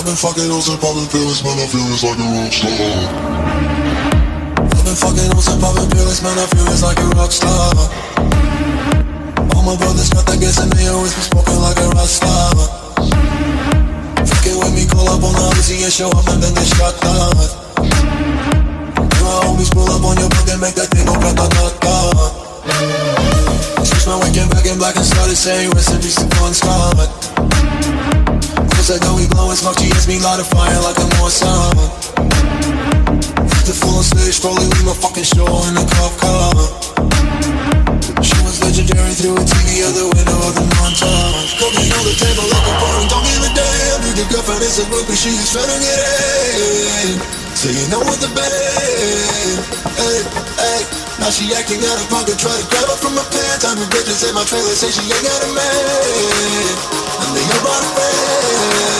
I've been fucking hoes and popping pills, man, I feel it's like a rock star. I've been fucking hoes and popping pills, man, I feel it's like a rock star. All my brothers got that gas and they always be smoking like a rock star. Fucking with me, call up on the Uzi and show up and then they shot down. My homies pull up on your block and make that thing go grata-ta-ta. Switch my weekend back in black and started saying recipes to Bon Scott. Cause I know we blowin' smoke, GS me light a fire like I'm on summer. The full on stage, probably leave my fucking show in a cop car. She was legendary through a TV out the window of the montage. Cooking on the table like a boring, don't give a damn. Dude, your girlfriend is a groupie, she's trying to get in. So you know what the band. Hey, hey. Now she acting out of pocket, try to grab her from my pants. I'm a bitches in my trailer, say she ain't got a man. And they about a friend.